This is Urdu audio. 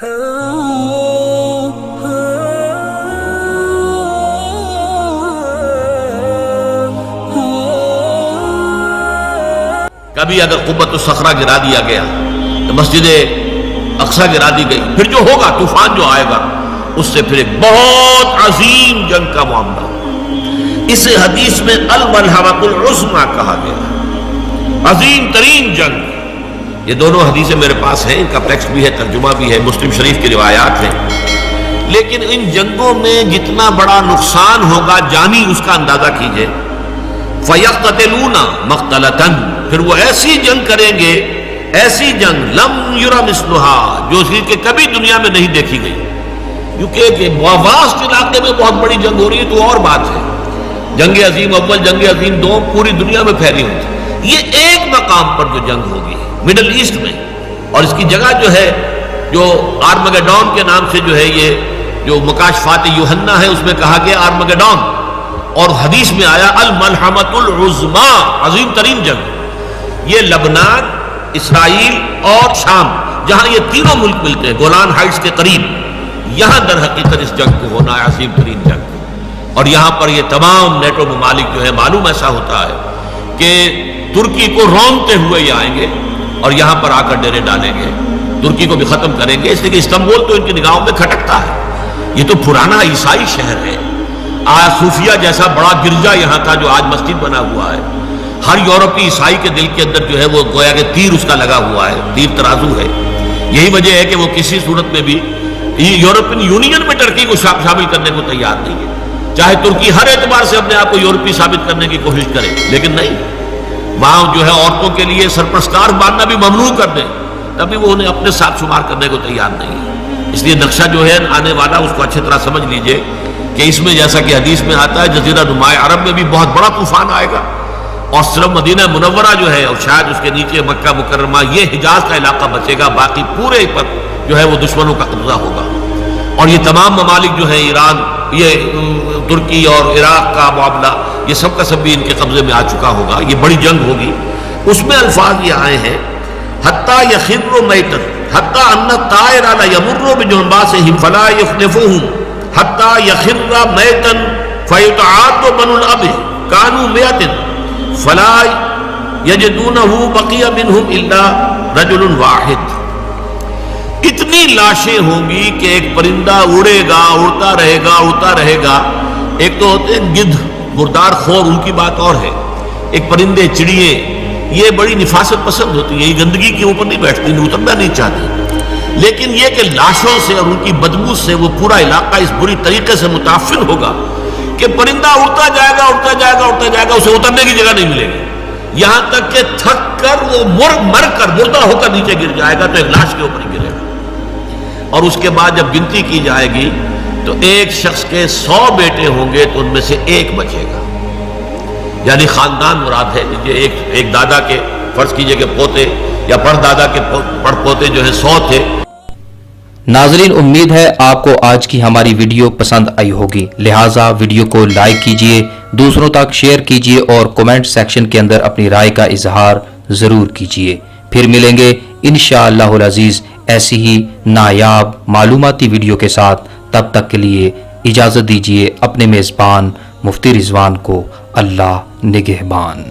کبھی اگر قبۃ الصخرہ گرا دیا گیا تو مسجد اقصی گرا دی گئی، پھر جو ہوگا طوفان جو آئے گا اس سے پھر ایک بہت عظیم جنگ کا معاملہ. اس حدیث میں الملحمۃ العظمیٰ کہا گیا، عظیم ترین جنگ. یہ دونوں حدیثیں میرے پاس ہیں، ان کا ٹیکسٹ بھی ہے، ترجمہ بھی ہے، مسلم شریف کی روایات ہیں. لیکن ان جنگوں میں جتنا بڑا نقصان ہوگا جانی، اس کا اندازہ کیجئے. فَيَقْتَتِلُونَ مَقْتَلَةً، پھر وہ ایسی جنگ کریں گے، ایسی جنگ لم یرا مثلھا، جو اسی کے کبھی دنیا میں نہیں دیکھی گئی. کیونکہ واسط علاقے میں بہت بڑی جنگ ہو رہی ہے تو اور بات ہے. جنگ عظیم اول، جنگ عظیم دوم پوری دنیا میں پھیلی ہوئی تھی. یہ ایک مقام پر جو جنگ ہوگی مڈل ایسٹ میں، اور اس کی جگہ جو ہے جو آرمگیڈون کے نام سے جو ہے یہ جو مکاشفات یوحنا ہے اس میں کہا گیا آرمگیڈون، اور حدیث میں آیا الملحمۃ العظمیٰ، عظیم ترین جنگ. یہ لبنان، اسرائیل اور شام، جہاں یہ تینوں ملک ملتے ہیں گولان ہائٹس کے قریب، یہاں در حقیقت اس جنگ کو ہونا ہے، عظیم ترین جنگ. اور یہاں پر یہ تمام نیٹو ممالک جو ہے، معلوم ایسا ہوتا ہے کہ ترکی کو رونتے ہوئے یہ آئیں گے اور یہاں پر آ کر ڈیرے ڈالیں گے، ترکی کو بھی ختم کریں گے. اس لیے کہ استنبول تو ان کی نگاہوں میں کھٹکتا ہے. یہ تو پرانا عیسائی شہر ہے. صوفیہ جیسا بڑا گرجا یہاں تھا جو آج مسجد بنا ہوا ہے. ہر یورپی عیسائی کے دل کے اندر جو ہے وہ گویا کہ تیر اس کا لگا ہوا ہے، تیر ترازو ہے. یہی وجہ ہے کہ وہ کسی صورت میں بھی یورپین یونین میں ترکی کو شامل کرنے کو تیار نہیں ہے. چاہے ترکی ہر اعتبار سے اپنے آپ کو یورپی ثابت کرنے کی کوشش کرے، لیکن نہیں. وہاں جو ہے عورتوں کے لیے سرپرستار باندھنا بھی ممنوع کر دیں، تبھی وہ انہیں اپنے ساتھ شمار کرنے کو تیار نہیں ہے. اس لیے نقشہ جو ہے آنے والا اس کو اچھی طرح سمجھ لیجئے کہ اس میں جیسا کہ حدیث میں آتا ہے جزیرہ نماء عرب میں بھی بہت بڑا طوفان آئے گا، اور صرف مدینہ منورہ جو ہے اور شاید اس کے نیچے مکہ مکرمہ، یہ حجاز کا علاقہ بچے گا، باقی پورے پر جو ہے وہ دشمنوں کا قبضہ ہوگا. اور یہ تمام ممالک جو ہیں، ایران، یہ ترکی اور عراق کا معاملہ، یہ سب کا سب بھی ان کے قبضے میں آ چکا ہوگا. یہ بڑی جنگ ہوگی. اس میں الفاظ یہ آئے ہیں حتیٰ یخر میتا حتیٰ ان الطائر یمر بجنباتہم فلا یخلفوہم حتیٰ یخر میتا فیتعاد بنو الاب کانوا مئۃ فلا یجدونہ بقی منہم الا رجل واحد. اتنی لاشیں ہوں گی کہ ایک پرندہ اڑے گا، اڑتا رہے گا، اڑتا رہے گا. ایک تو ہوتے ہیں گدھ، مردار خور، ان کی بات اور ہے. ایک پرندے، چڑیے، یہ بڑی نفاست پسند ہوتی ہیں، یہ گندگی کے اوپر نہیں بیٹھتی، اترنا نہیں چاہتی. لیکن یہ کہ لاشوں سے اور ان کی بدبو سے وہ پورا علاقہ اس بری طریقے سے متاثر ہوگا کہ پرندہ اڑتا جائے گا، اڑتا جائے گا، اڑتا جائے گا، اسے اترنے کی جگہ نہیں ملے گی، یہاں تک کہ تھک کر وہ مر کر مردہ ہو کر نیچے گر جائے گا تو ایک لاش کے اوپر ہی گرے گا. اور اس کے بعد جب گنتی کی جائے گی تو ایک شخص کے 100 بیٹے ہوں گے تو ان میں سے ایک بچے گا. یعنی خاندان مراد ہے. ایک دادا کے فرض کیجئے کہ پوتے یا پردادا کے پڑپوتے جو ہے 100 تھے. ناظرین، امید ہے آپ کو آج کی ہماری ویڈیو پسند آئی ہوگی، لہٰذا ویڈیو کو لائک کیجئے، دوسروں تک شیئر کیجئے اور کومنٹ سیکشن کے اندر اپنی رائے کا اظہار ضرور کیجئے. پھر ملیں گے انشاءاللہ العزیز ایسی ہی نایاب معلوماتی ویڈیو کے ساتھ. تب تک کے لیے اجازت دیجیے. اپنے میزبان مفتی رضوان کو اللہ نگہبان.